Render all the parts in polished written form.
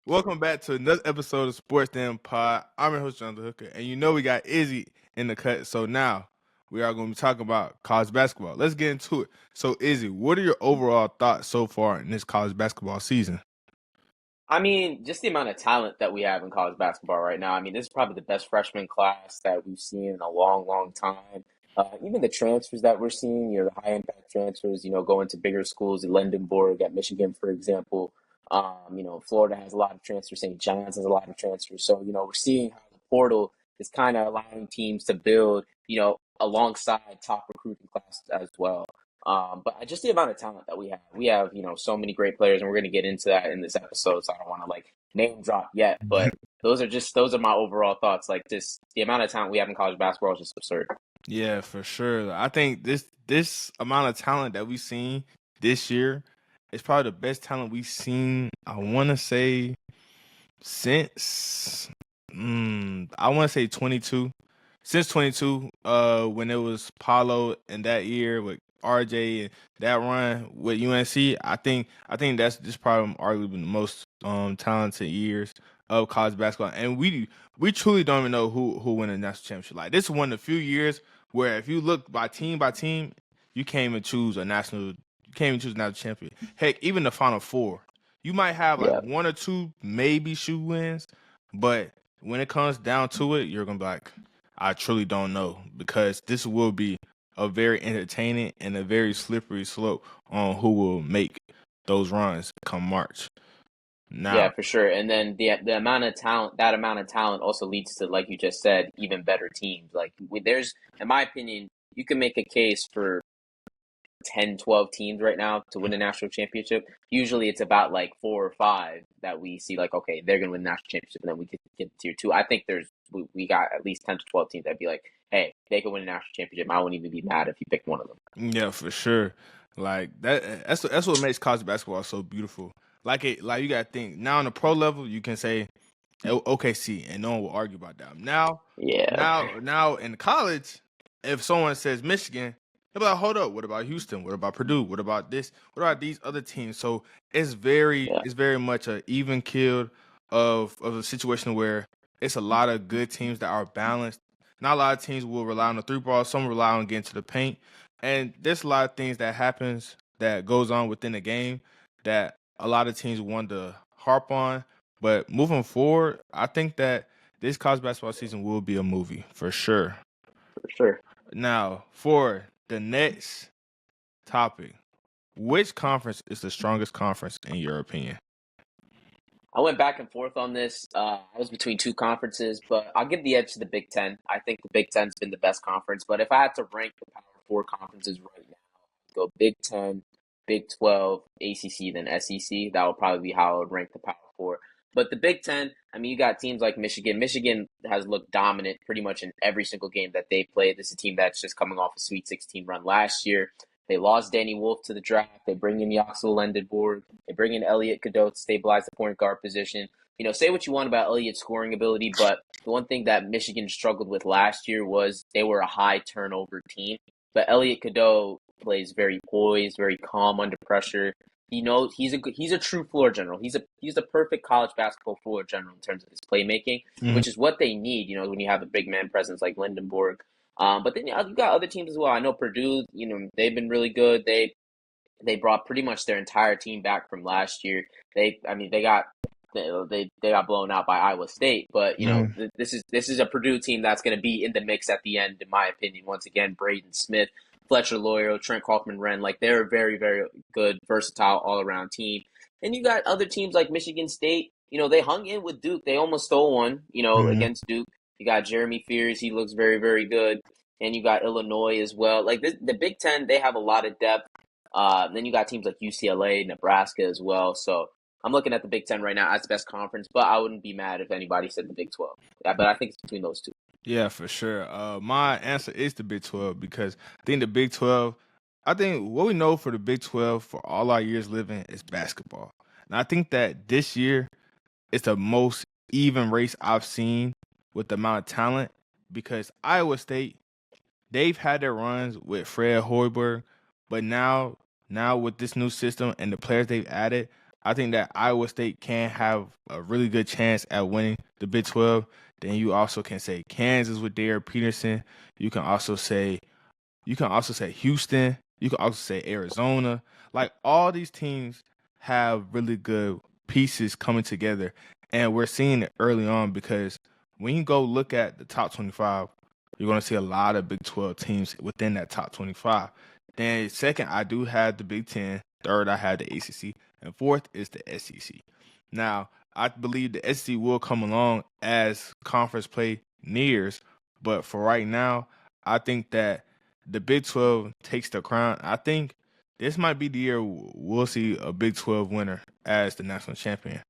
Welcome back to another episode of Sports Den Pod. I'm your host, John the Hooker, and you know we got Izzy in the cut. So now we are going to be talking about college basketball. Let's get into it. So, Izzy, what are your overall thoughts so far in this college basketball season? I mean, just the amount of talent that we have in college basketball right now. I mean, this is probably the best freshman class that we've seen in a long, long time. Even the transfers that we're seeing, the high impact transfers, going to bigger schools at Lindenborg, at Michigan, for example. Florida has a lot of transfers. St. John's has a lot of transfers. So, we're seeing how the portal is kind of allowing teams to build, alongside top recruiting classes as well. But just the amount of talent that we have, so many great players, and we're going to get into that in this episode. So I don't want to like name drop yet, but those are my overall thoughts. Like just the amount of talent we have in college basketball is just absurd. Yeah, for sure. I think this amount of talent that we've seen this year is probably the best talent we've seen. I want to say since I want to say 22. Since 22, when it was Paulo and that year with RJ and that run with UNC, I think that's just probably arguably the most talented years of college basketball. And we truly don't even know who won the national championship. Like this is one of the few years where if you look by team, you can't even choose a national you can't even choose a national champion. Heck, even the final four. You might have like Yeah, one or two maybe shoe wins, but when it comes down to it, you're gonna be like, I truly don't know because this will be a very entertaining and a very slippery slope on who will make those runs come March. yeah, Now, for sure. And then the amount of talent, that amount of talent also leads to, like you just said, even better teams. Like there's, in my opinion, you can make a case for 10, 12 teams right now to win a national championship. Usually it's about like four or five that we see like, okay, they're going to win the national championship and then we could get to tier two. I think we got at least 10 to 12 teams that'd be like, hey, they could win a national championship. I wouldn't even be mad if you picked one of them. yeah, for sure. Like that's what makes college basketball so beautiful. Like you gotta think now on the pro level, you can say OKC, and no one will argue about that. Now, Yeah. now in college, if someone says Michigan, they'll be like, hold up, what about Houston? What about Purdue? What about this? What about these other teams? So Yeah. it's very much a even killed of a situation where it's a lot of good teams that are balanced. Not a lot of teams will rely on the three ball. Some rely on getting to the paint, and there's a lot of things that happens that goes on within the game that a lot of teams want to harp on, but moving forward, I think that this college basketball season will be a movie for sure. For sure. Now, for the next topic, which conference is the strongest conference in your opinion? I went back and forth on this. I was between two conferences, but I'll give the edge to the Big Ten. I think the Big Ten's been the best conference. But if I had to rank the Power Four conferences right now, I'd go Big Ten, Big 12, ACC, then SEC. That would probably be how I would rank the Power Four. But the Big Ten, I mean, you got teams like Michigan. Michigan has looked dominant pretty much in every single game that they played. This is a team that's just coming off a Sweet 16 run last year. They lost Danny Wolf to the draft. They bring in Yaxel Lendenborg. They bring in Elliot Cadeau to stabilize the point guard position. Say what you want about Elliot's scoring ability, but the one thing that Michigan struggled with last year was they were a high turnover team. But Elliot Cadeau plays very poised, very calm under pressure. He knows he's a true floor general. He's the perfect college basketball floor general in terms of his playmaking, Mhm. which is what they need. When you have a big man presence like Lindenborg. But then you got other teams as well. I know Purdue. They've been really good. They brought pretty much their entire team back from last year. I mean, they got blown out by Iowa State, but Mhm. this is a Purdue team that's going to be in the mix at the end, in my opinion. Once again, Braden Smith, Fletcher Loyer, Trent Kaufman-Renn, like they're a very very good, versatile all around team. And you got other teams like Michigan State. They hung in with Duke. They almost stole one. Mhm. Against Duke. You got Jeremy Fears. He looks very very good. And you got Illinois as well. Like the Big Ten, they have a lot of depth. Then you got teams like UCLA, Nebraska as well. So I'm looking at the Big Ten right now as the best conference, but I wouldn't be mad if anybody said the Big 12. Yeah, but I think it's between those two. Yeah, for sure. My answer is the Big 12 because I think the Big 12, I think what we know for the Big 12 for all our years living is basketball. And I think that this year it's the most even race I've seen with the amount of talent because Iowa State, they've had their runs with Fred Hoiberg, but now with this new system and the players they've added, I think that Iowa State can have a really good chance at winning the Big 12. Then you also can say Kansas with Derek Peterson. You can also say Houston. You can also say Arizona. Like all these teams have really good pieces coming together, and we're seeing it early on because when you go look at the top 25, you're going to see a lot of Big 12 teams within that top 25. Then second, I do have the Big 10. Third, I have the ACC, and fourth is the SEC. Now, I believe the SEC will come along as conference play nears, but for right now, I think that the Big 12 takes the crown. I think this might be the year we'll see a Big 12 winner as the national champion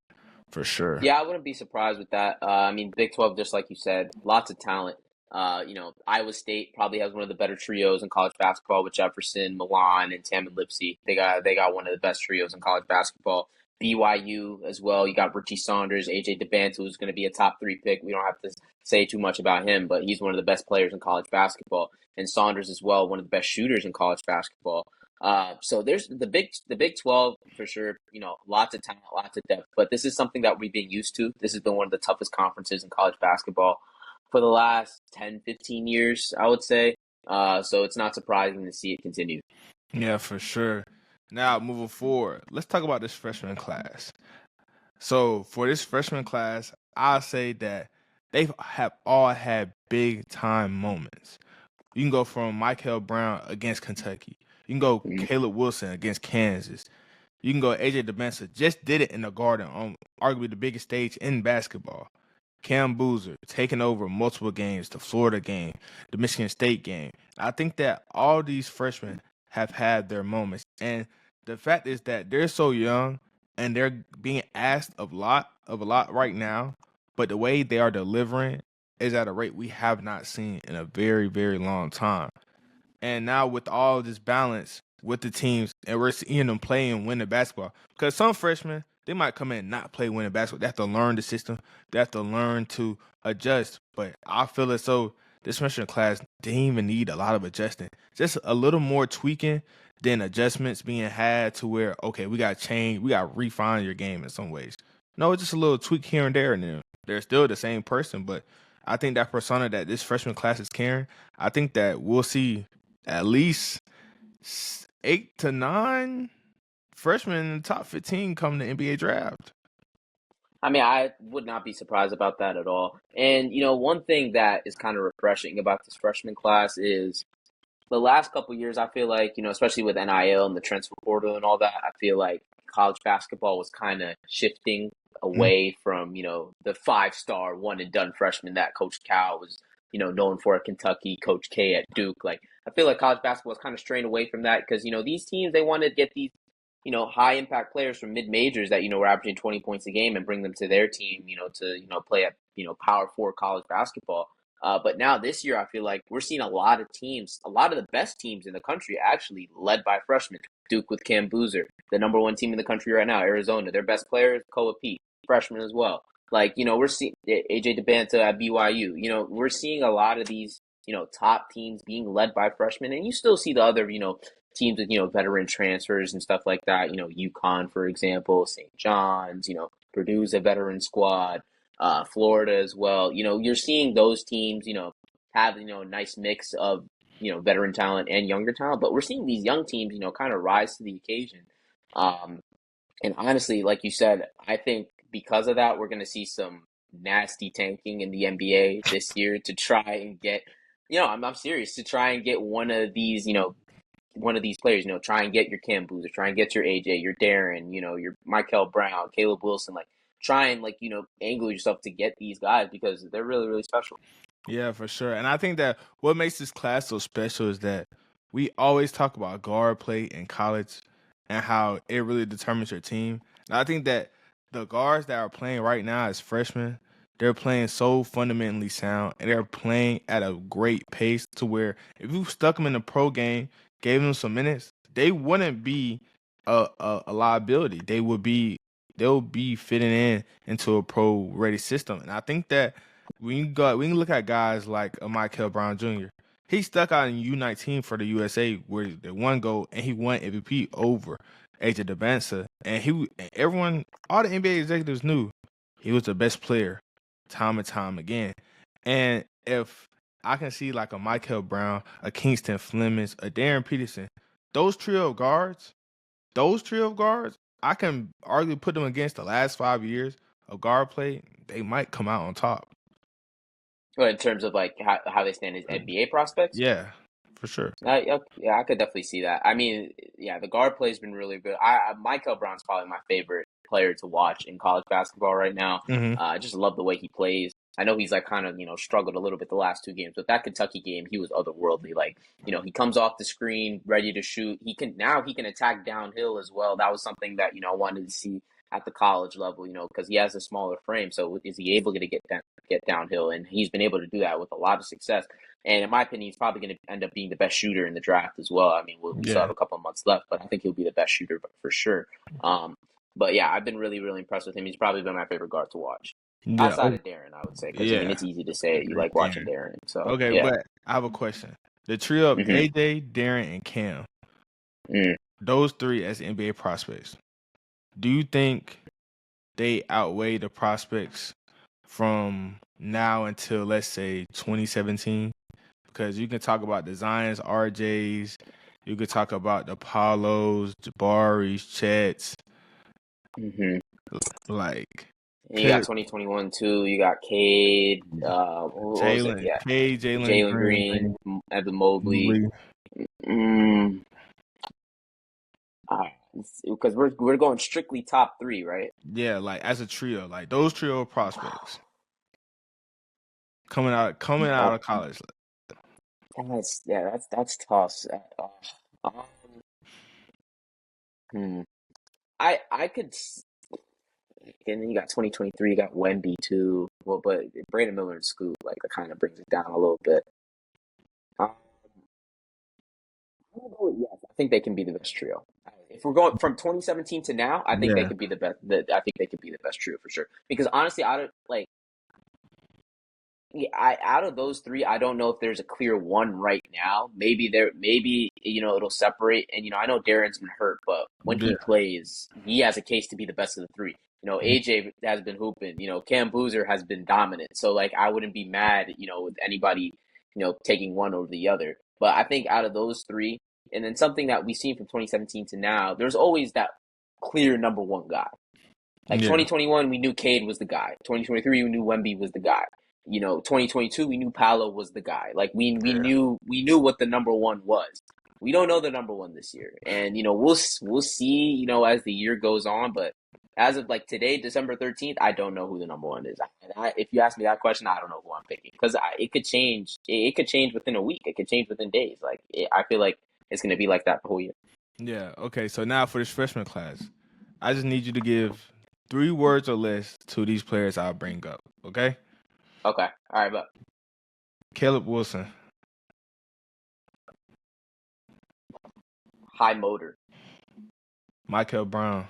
for sure. Yeah, I wouldn't be surprised with that. I mean, Big 12, just like you said, lots of talent. Iowa State probably has one of the better trios in college basketball with Jefferson, Milan, and Tamin Lipsey. They got one of the best trios in college basketball. BYU as well. You got Richie Saunders, AJ DeBanto, who's going to be a top 3 pick. We don't have to say too much about him, but he's one of the best players in college basketball. And Saunders as well, one of the best shooters in college basketball. So there's the Big 12 for sure. Lots of talent, lots of depth. But this is something that we've been used to. This has been one of the toughest conferences in college basketball for the last 10, 15 years, I would say. So it's not surprising to see it continue. Yeah, for sure. Now, moving forward, let's talk about this freshman class. So, for this freshman class, I'll say that they have all had big time moments. You can go from Michael Brown against Kentucky. You can go Mhm. Caleb Wilson against Kansas. You can go AJ DeBensa. Just did it in the Garden on arguably the biggest stage in basketball. Cam Boozer taking over multiple games, the Florida game, the Michigan State game. I think that all these freshmen have had their moments. And the fact is that they're so young and they're being asked of a lot right now, but the way they are delivering is at a rate we have not seen in a very, very long time. And now with all this balance with the teams, and we're seeing them play and win the basketball. Because some freshmen, they might come in and not play winning basketball. They have to learn the system. They have to learn to adjust. But I feel as though this freshman class didn't even need a lot of adjusting. Just a little more tweaking than adjustments being had to where, okay, we got to change, we got to refine your game in some ways. No, it's just a little tweak here and there. And then they're still the same person. But I think that persona that this freshman class is carrying, I think that we'll see at least 8 to 9 freshmen in the top 15 come to NBA draft. I mean, I would not be surprised about that at all. And, one thing that is kind of refreshing about this freshman class is the last couple years, I feel like, especially with NIL and the transfer portal and all that, I feel like college basketball was kind of shifting Mhm. away from, the 5-star one and done freshman that Coach Cal was, known for at Kentucky, Coach K at Duke. Like, I feel like college basketball is kind of straying away from that because, these teams, they want to get these, high impact players from mid majors that, were averaging 20 points a game and bring them to their team, to, play at, power four college basketball. But now this year, I feel like we're seeing a lot of teams, a lot of the best teams in the country actually led by freshmen. Duke with Cam Boozer, the number one team in the country right now, Arizona. Their best player is Koa Pete, freshman as well. Like, we're seeing AJ DeBanto at BYU. We're seeing a lot of these, top teams being led by freshmen. And you still see the other, teams with, veteran transfers and stuff like that. UConn, for example, St. John's, Purdue's a veteran squad, Florida as well. You're seeing those teams, have, a nice mix of, veteran talent and younger talent, but we're seeing these young teams, kind of rise to the occasion. Um, and honestly, like you said, I think because of that, we're going to see some nasty tanking in the NBA this year to try and get, I'm serious, to try and get one of these, one of these players, try and get your Cam Boozer, try and get your AJ, your Darren, your Michael Brown, Caleb Wilson, like try and angle yourself to get these guys because they're really, really special. Yeah, for sure. And I think that what makes this class so special is that we always talk about guard play in college and how it really determines your team. And I think that the guards that are playing right now as freshmen, they're playing so fundamentally sound and they're playing at a great pace to where if you stuck them in the pro game, gave them some minutes, they wouldn't be a liability. They'll be fitting in into a pro ready system. And I think that when you look at guys like Michael Brown Jr., he stuck out in U19 for the USA where they won gold and he won MVP over AJ DeBansa, and everyone, all the NBA executives knew he was the best player, time and time again. And if I can see like a Michael Brown, a Kingston Flemings, a Darren Peterson, those trio of guards, I can arguably put them against the last 5 years of guard play. They might come out on top. Well, in terms of like how they stand as NBA prospects. Yeah, for sure. Yeah, I could definitely see that. I mean, yeah, the guard play's been really good. Michael Brown's probably my favorite player to watch in college basketball right now. Hmm. I just love the way he plays. I know he's like kind of struggled a little bit the last two games, but that Kentucky game he was otherworldly. Like he comes off the screen ready to shoot. He can attack downhill as well. That was something that I wanted to see at the college level. Because he has a smaller frame, so is he able to get downhill? And he's been able to do that with a lot of success. And in my opinion, he's probably going to end up being the best shooter in the draft as well. I mean, we still Yeah, have a couple of months left, but I think he'll be the best shooter for sure. But yeah, I've been really, really impressed with him. He's probably been my favorite guard to watch. yeah, Outside of Darren, I would say, because I mean, yeah. it's easy to say you like watching Darren. Darren. So Okay, yeah. but I have a question. The trio of hmm AJ, Darren, and Cam, Mm. those three as NBA prospects, do you think they outweigh the prospects from now until, let's say, 2017? Because you can talk about the Zions, RJs, you could talk about the Paulos, Jabaris, Chets, hmm like And you got could 2021 too. You got Cade. What was it? Yeah, Jalen Jalen Green, Green, Evan Mobley. Lee. Mm. Because we're going strictly top three, right? Yeah, like as a trio, like those trio of prospects coming out Oh, of college. that's tough. Um, hmm. I could. And then you got 2023. You got Wemby too. Well, but Brandon Miller and Scoot like that kind of brings it down a little bit. Um, I'm gonna go with yes. I think they can be the best trio. If we're going from 2017 to now, I think they Yeah, could be the best. I think they could be the best trio for sure. Because honestly, I don't like. Yeah, out of those three, I don't know if there's a clear one right now. Maybe it'll separate. And I know Darren's been hurt, but when he yeah, plays, he has a case to be the best of the three. AJ has been hooping. Cam Boozer has been dominant. So like, I wouldn't be mad, with anybody, taking one over the other. But I think out of those three, and then something that we've seen from 2017 to now, there's always that clear number one guy. Like yeah, 2021, we knew Cade was the guy. 2023, we knew Wemby was the guy. 2022, we knew Paolo was the guy. Like yeah, we knew what the number one was. We don't know the number one this year, and we'll see. As the year goes on, but as of like today, December 13th, I don't know who the number one is. If you ask me that question, I don't know who I'm picking because it could change. It could change within a week. It could change within days. I feel like it's going to be like that the whole year. yeah. Okay, so now for this freshman class, I just need you to give 3 words or less to these players I'll bring up. Okay, Okay, all right, but Caleb Wilson, high motor, Michael Brown,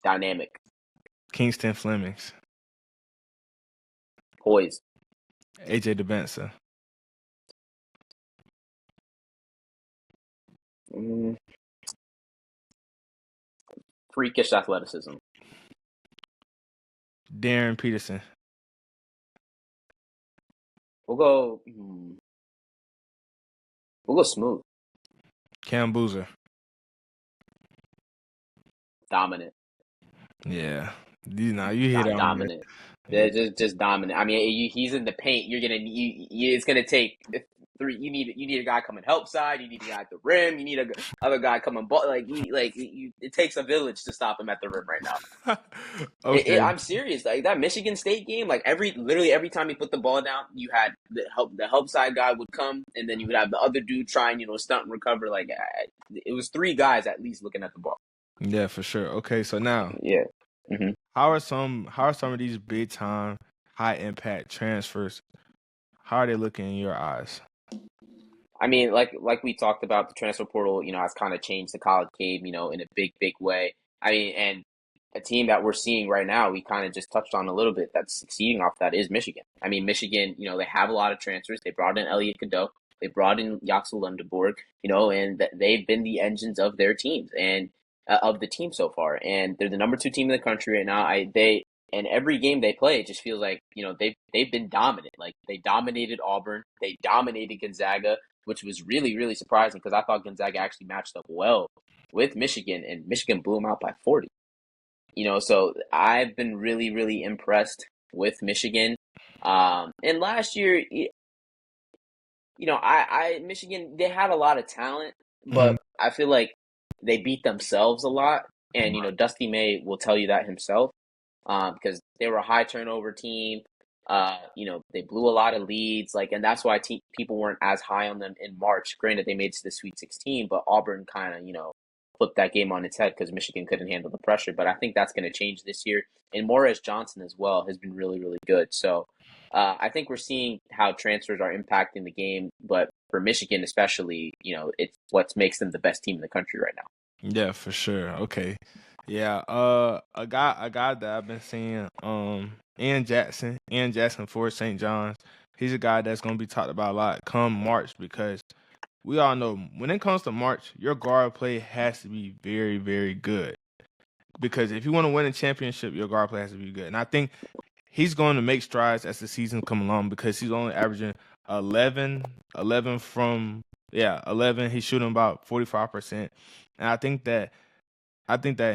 dynamic, Kingston Flemings, poised, AJ DeBensa, mm, freakish athleticism. Darren Peterson, We'll go. We'll go smooth, Cam Boozer. dominant, Yeah, you hit on it. dominant. Yeah, They're just dominant. I mean, he's in the paint. You're gonna. It's gonna take three. You need a guy coming help side. You need a guy at the rim. You need a other guy coming ball. It takes a village to stop him at the rim right now. okay. I'm serious. Like that Michigan State game, like literally every time he put the ball down, you had the help side guy would come, and then you would have the other dude try and stunt and recover. Like it was three guys at least looking at the ball. Yeah, for sure. Okay, so now Yeah. hmm how are some of these big time high impact transfers? How are they looking in your eyes? I mean, like we talked about, the transfer portal, has kind of changed the college game, in a big way. I mean, and a team that we're seeing right now, we kind of just touched on a little bit that's succeeding off that is Michigan. I mean, Michigan, they have a lot of transfers. They brought in Elliot Cadeau. They brought in Yaxel Lundeborg, and they've been the engines of their teams and of the team so far. And they're the number 2 team in the country right now. And every game they play, it just feels like they've been dominant. Like they dominated Auburn, they dominated Gonzaga, which was really really surprising because I thought Gonzaga actually matched up well with Michigan, and Michigan blew them out by 40. So I've been really really impressed with Michigan. And last year, I Michigan, they had a lot of talent, Mhm. but I feel like they beat themselves a lot. And Dusty May will tell you that himself, because they were a high turnover team. They blew a lot of leads, and that's why people weren't as high on them in March. Granted, they made it to the Sweet 16, but Auburn kind of flipped that game on its head because Michigan couldn't handle the pressure. But I think that's going to change this year. And Morris Johnson as well has been really really good. So I think we're seeing how transfers are impacting the game, but for Michigan especially, it's what makes them the best team in the country right now. Yeah, for sure. Okay. Yeah. A guy that I've been seeing, Ian Jackson for St. John's. He's a guy that's gonna be talked about a lot come March because we all know when it comes to March, your guard play has to be very, very good. Because if you want to win a championship, your guard play has to be good. And I think he's going to make strides as the season come along because he's only averaging 11, 11 from 11. He's shooting about 45%. And I think that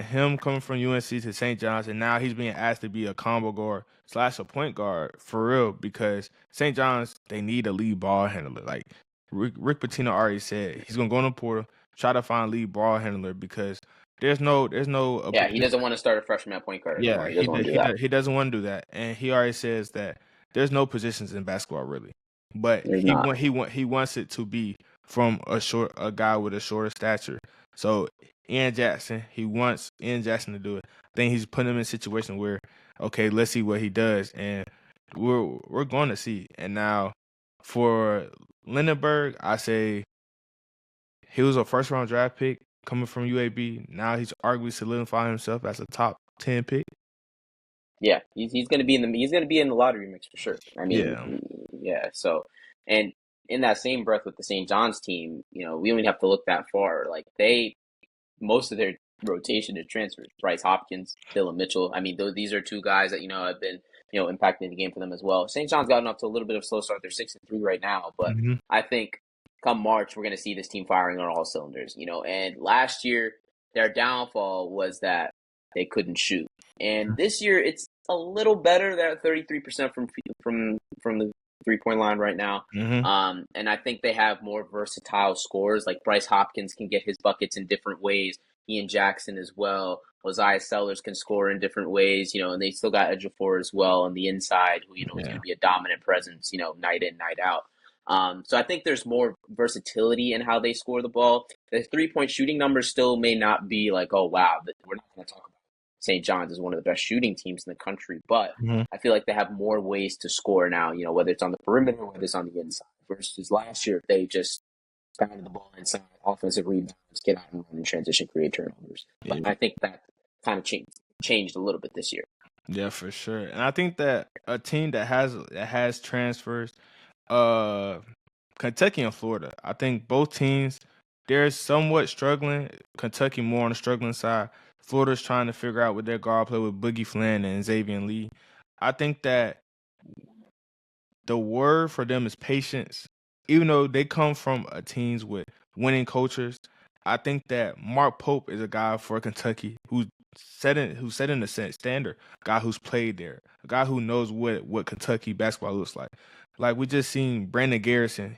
him coming from UNC to St. John's and now he's being asked to be a combo guard slash a point guard for real because St. John's they need a lead ball handler. Like Rick Pitino already said, he's gonna go in the portal, try to find lead ball handler because there's no Yeah, he position. doesn't want to start a freshman at point guard Yeah, anymore. He doesn't want to do that. he doesn't want to do that, and he already says that there's no positions in basketball really, but There's not. he wants it to be from a guy with a shorter stature. So he wants Ian Jackson to do it. I think he's putting him in a situation where, okay, let's see what he does, and we're going to see. And now for Lindenberg, I say he was a first round draft pick coming from UAB. Now he's arguably solidifying himself as a top 10 pick. Yeah, he's gonna be in the lottery mix for sure. I mean, Yeah. yeah. So, and in that same breath with the St. John's team, we don't even have to look that far. Like most of their rotation is transfers. Bryce Hopkins, Dylan Mitchell. I mean, these are 2 guys that have been impacting the game for them as well. St. John's gotten off to a little bit of a slow start. They're 6-3 right now, but Mhm. I think come March we're gonna see this team firing on all cylinders. And last year their downfall was that they couldn't shoot, and this year it's a little better. They're at 33% from the 3-point line right now. Mhm. And I think they have more versatile scorers. Like Bryce Hopkins can get his buckets in different ways. Ian Jackson as well. Josiah Sellers can score in different ways, and they still got Ejiofor as well on the inside, who, is going Yeah. to be a dominant presence, night in, night out. So I think there's more versatility in how they score the ball. The 3-point shooting numbers still may not be like, oh, wow, but we're not going to talk about St. John's as one of the best shooting teams in the country, but Mhm. I feel like they have more ways to score now, whether it's on the perimeter or whether it's on the inside. Versus last year, they just pounded the ball inside, offensive rebounds, get out and run in transition, create turnovers. But Yeah. I think that kind of changed a little bit this year. Yeah, for sure. And I think that a team that has transfers, uh, Kentucky and Florida. I think both teams they're somewhat struggling. Kentucky more on the struggling side. Florida's trying to figure out what their guard play with Boogie Flynn and Xavier Lee. I think that the word for them is patience. Even though they come from a teams with winning cultures, I think that Mark Pope is a guy for Kentucky who's setting the standard. A guy who's played there, a guy who knows what Kentucky basketball looks like. Like we just seen Brandon Garrison.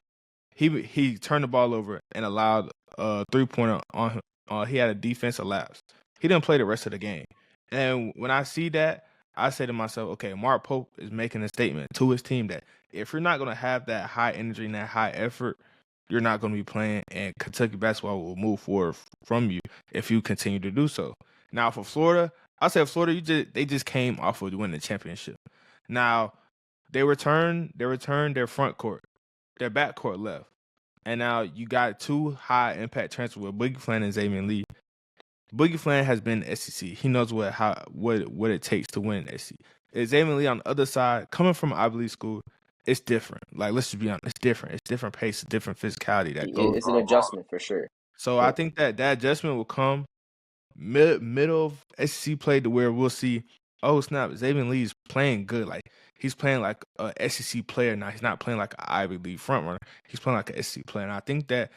He turned the ball over and allowed a 3-pointer on him. He had a defensive lapse. He didn't play the rest of the game. And when I see that, I say to myself, okay, Mark Pope is making a statement to his team that if you're not going to have that high energy and that high effort, you're not going to be playing, and Kentucky basketball will move forward from you if you continue to do so. Now for Florida, I say Florida, they just came off of winning the championship. Now they returned their front court, their back court left, and now you got 2 high impact transfers with Boogie Flan and Xavier Lee. Boogie Flan has been in SEC. He knows what it takes to win SEC. Xavier Lee on the other side, coming from Ivy League school, it's different. Like let's just be honest, it's different. It's different pace, different physicality that goes It's an on. adjustment for sure. So I Yeah. think that adjustment will come middle of SEC play to where we'll see, oh snap, Xavier Lee's playing good. Like he's playing like a SEC player now. He's not playing like an Ivy League front runner. He's playing like an SEC player. And I think that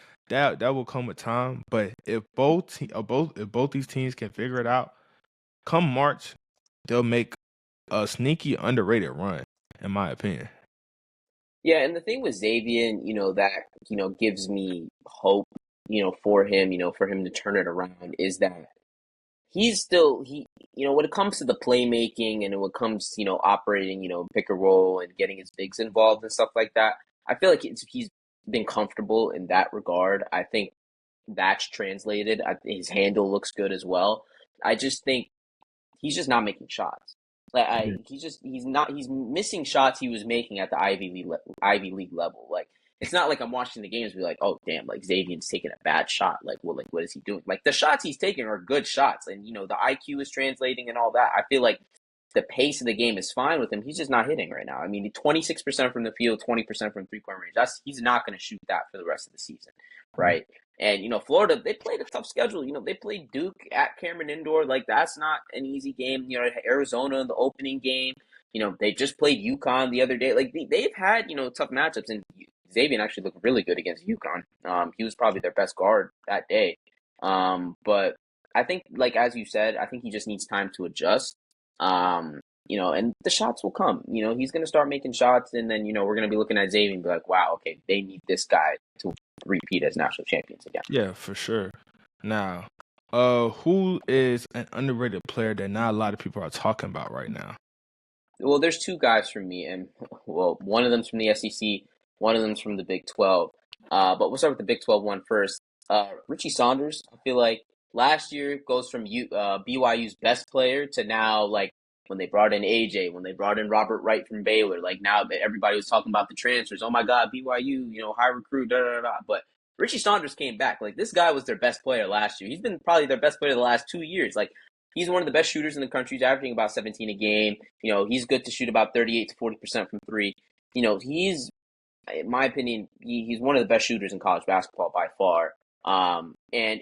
will come with time. But if both these teams can figure it out, come March, they'll make a sneaky underrated run, in my opinion. Yeah, and the thing with Xavier, that, gives me hope, for him, for him to turn it around is that he's still when it comes to the playmaking and when it comes to, operating, pick and roll and getting his bigs involved and stuff like that, I feel like he's been comfortable in that regard. I think that's translated. His handle looks good as well. I just think he's just not making shots. Like Yeah. he's missing shots he was making at the Ivy League level. Like it's not like I'm watching the games and be like, oh damn, like Xavier's taking a bad shot. Like what is he doing? Like the shots he's taking are good shots, and the IQ is translating and all that. I feel like the pace of the game is fine with him. He's just not hitting right now. I mean, 26% from the field, 20% from 3-point range. He's not going to shoot that for the rest of the season, right? And Florida, they played a tough schedule. They played Duke at Cameron Indoor. Like that's not an easy game. Arizona in the opening game. They just played UConn the other day. Like they've had tough matchups, and Xavier actually looked really good against UConn. He was probably their best guard that day. But I think, like as you said, I think he just needs time to adjust. And the shots will come. He's going to start making shots, and then we're going to be looking at Xavier and be like, wow, okay, they need this guy to repeat as national champions again. Yeah, for sure. Now, who is an underrated player that not a lot of people are talking about right now? Well, there's two guys from me, and well, one of them's from the SEC, one of them's from the Big 12. But we'll start with the Big 12 one first. Richie Saunders, I feel like last year goes from BYU's best player to now, like when they brought in AJ, when they brought in Robert Wright from Baylor, like now everybody was talking about the transfers. Oh my God, BYU, high recruit, da da da. But Richie Saunders came back. Like this guy was their best player last year. He's been probably their best player the last 2 years. Like he's one of the best shooters in the country. He's averaging about 17 a game. He's good to shoot about 38 to 40% from three. He's, in my opinion, he's one of the best shooters in college basketball by far. And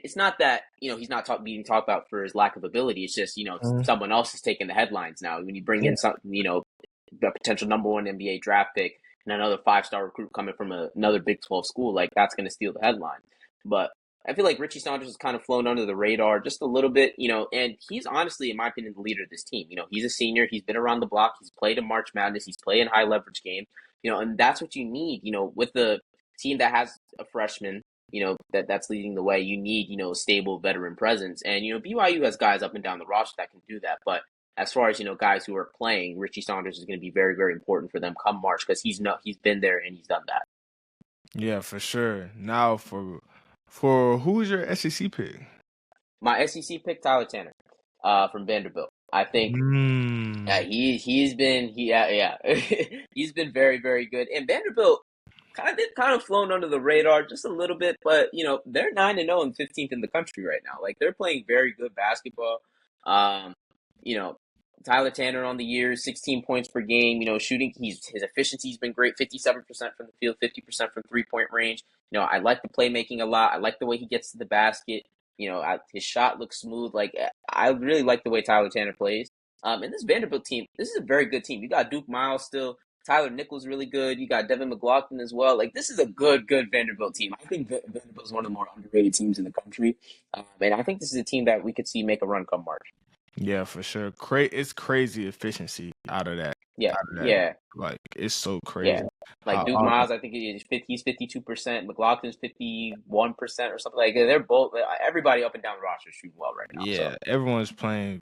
it's not that, he's not being talked about for his lack of ability. It's just, someone else is taking the headlines now. When you bring in some, a potential number one NBA draft pick and another 5-star recruit coming from another Big 12 school, like that's going to steal the headline. But I feel like Richie Saunders has kind of flown under the radar just a little bit, and he's honestly, in my opinion, the leader of this team. He's a senior. He's been around the block. He's played in March Madness. He's played in high leverage games, and that's what you need, with the team that has a freshman, that's leading the way. You need, a stable veteran presence. And, BYU has guys up and down the roster that can do that. But as far as, guys who are playing, Richie Saunders is going to be very, very important for them come March because he's been there and he's done that. Yeah, for sure. Now for who's your SEC pick? My SEC pick, Tyler Tanner, from Vanderbilt. I think he's been he's been very, very good. And Vanderbilt kind of flown under the radar just a little bit, but they're 9-0 and 15th in the country right now. Like they're playing very good basketball. You know, Tyler Tanner on the year, 16 points per game. Shooting, his efficiency's been great, 57% from the field, 50% from 3-point range. I like the playmaking a lot. I like the way he gets to the basket. His shot looks smooth. Like I really like the way Tyler Tanner plays. And this Vanderbilt team, this is a very good team. You got Duke Miles still. Tyler Nichols really good. You got Devin McLaughlin as well. Like this is a good Vanderbilt team. I think Vanderbilt is one of the more underrated teams in the country, and I think this is a team that we could see make a run come March. Yeah, for sure. It's crazy efficiency out of that. Yeah, Out of that. yeah, Like it's so crazy. yeah. Like Duke Miles, I think he's 52%. McLaughlin's 51% or something. Like they're both. Everybody up and down the roster is shooting well right now. Yeah, So everyone's playing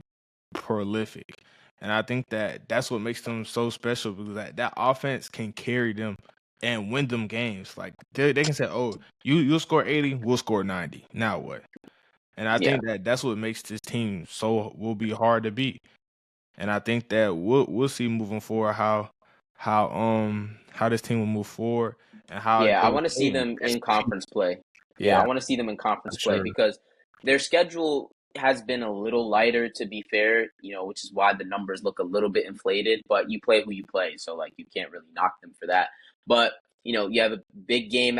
prolific. And I think that's what makes them so special because that offense can carry them and win them games. Like they can say, "Oh, you'll score 80, we'll score 90. Now what?" And I yeah, think that's what makes this team will be hard to beat. And I think that we'll see moving forward how this team will move forward and how yeah. I they'll want to see play them in SEC. conference play. Yeah, I Yeah, want to see them in for conference play sure. because their schedule has been a little lighter, to be fair, which is why the numbers look a little bit inflated, but you play who you play. So, like, you can't really knock them for that. But, you have a big game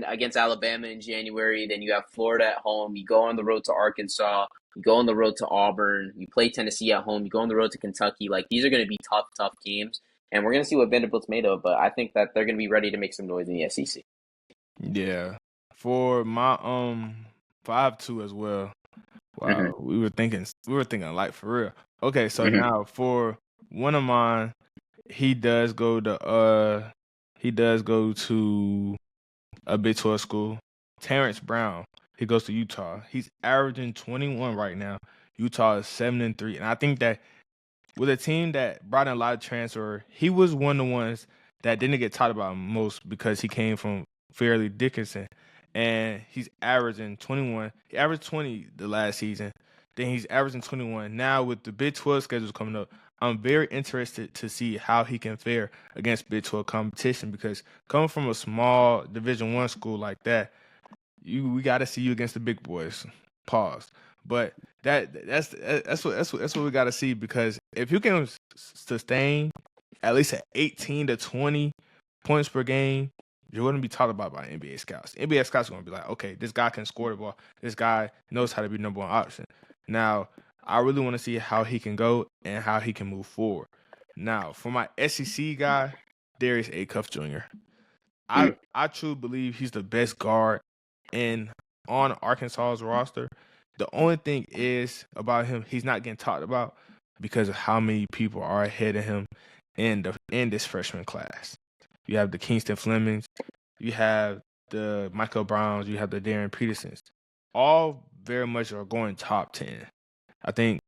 against Alabama in January. Then you have Florida at home. You go on the road to Arkansas. You go on the road to Auburn. You play Tennessee at home. You go on the road to Kentucky. Like, these are going to be tough, tough games. And we're going to see what Vanderbilt's made of. But I think that they're going to be ready to make some noise in the SEC. Yeah. For my 5-2 as well. Mm-hmm. Wow, we were thinking like for real. Okay, so Mm-hmm. now for one of mine, he does go to a Big 12 school. Terrence Brown, he goes to Utah. He's averaging 21 right now. Utah is 7-3, and I think that with a team that brought in a lot of transfer, he was one of the ones that didn't get talked about most because he came from Fairleigh Dickinson, and he's averaging 21. He averaged 20 the last season. Then he's averaging 21 now with the Big 12 schedules coming up. I'm very interested to see how he can fare against Big 12 competition because coming from a small Division I school like that, we got to see you against the big boys. Pause. But that's what we got to see because if you can sustain at least at 18 to 20 points per game, you're going to be talked about by NBA scouts. NBA scouts are going to be like, okay, this guy can score the ball. This guy knows how to be number one option. Now, I really want to see how he can go and how he can move forward. Now, for my SEC guy, Darius Acuff Jr. I truly believe he's the best guard in on Arkansas's roster. The only thing is about him, he's not getting talked about because of how many people are ahead of him in this freshman class. You have the Kingston Flemings, you have the Michael Browns, you have the Darren Petersons. All very much are going top 10. I think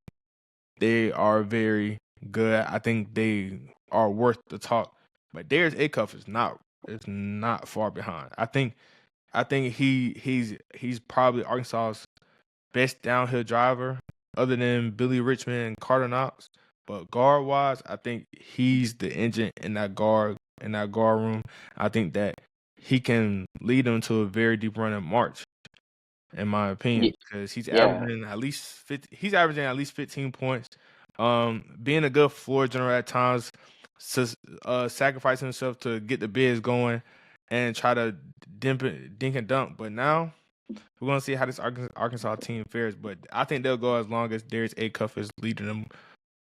they are very good. I think they are worth the talk. But Darius Acuff is not far behind. I think he's probably Arkansas's best downhill driver, other than Billy Richmond and Carter Knox. But guard wise, I think he's the engine in that guard room. I think that he can lead them to a very deep run in March, in my opinion, because he's Yeah. averaging at least 50, he's averaging at least 15 points. Being a good floor general at times, sacrificing himself to get the bids going and try to dink and dunk. But now we're gonna see how this Arkansas team fares. But I think they'll go as long as Darius Acuff is leading them.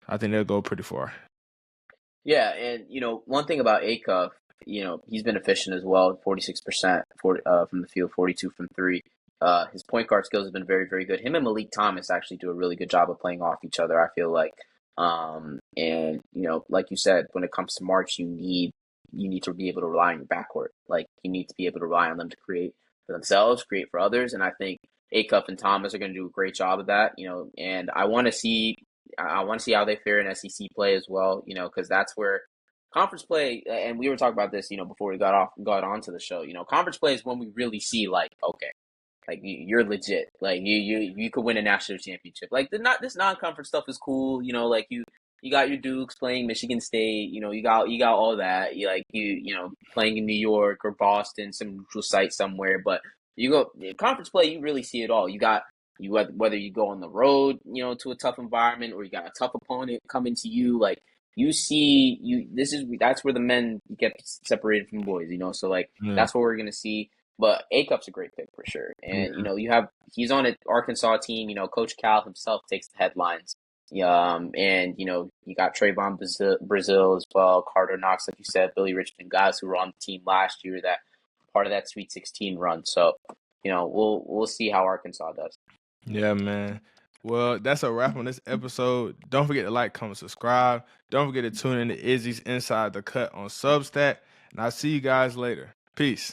I think they'll go pretty far. Yeah, and one thing about Acuff, he's been efficient as well, 46% from the field, 42 from three. His point guard skills have been very, very good. Him and Malik Thomas actually do a really good job of playing off each other, I feel like. And like you said, when it comes to March, you need to be able to rely on your backcourt. Like, you need to be able to rely on them to create for themselves, create for others, and I think Acuff and Thomas are going to do a great job of that. And I want to see how they fare in SEC play as well, because that's where conference play, and we were talking about this, before we got onto the show. Conference play is when we really see, like, okay, like, you're legit, like, you could win a national championship. Like, this non-conference stuff is cool, like, you got your Dukes playing Michigan State, you got all that, playing in New York or Boston, some neutral site somewhere, but you go conference play, you really see it all. Whether you go on the road, to a tough environment, or you got a tough opponent coming to you, like, that's where the men get separated from the boys, so, like, Yeah, that's what we're gonna see. But Acuff's a great pick for sure, and yeah, he's on an Arkansas team. Coach Cal himself takes the headlines. And you got Trayvon Brazil as well, Carter Knox, like you said, Billy Richmond, guys who were on the team last year, that part of that Sweet 16 run. So we'll see how Arkansas does. yeah, man. Well, that's a wrap on this episode. Don't forget to like, comment, subscribe. Don't forget to tune in to Izzy's Inside the Cut on Substack. And I'll see you guys later. Peace.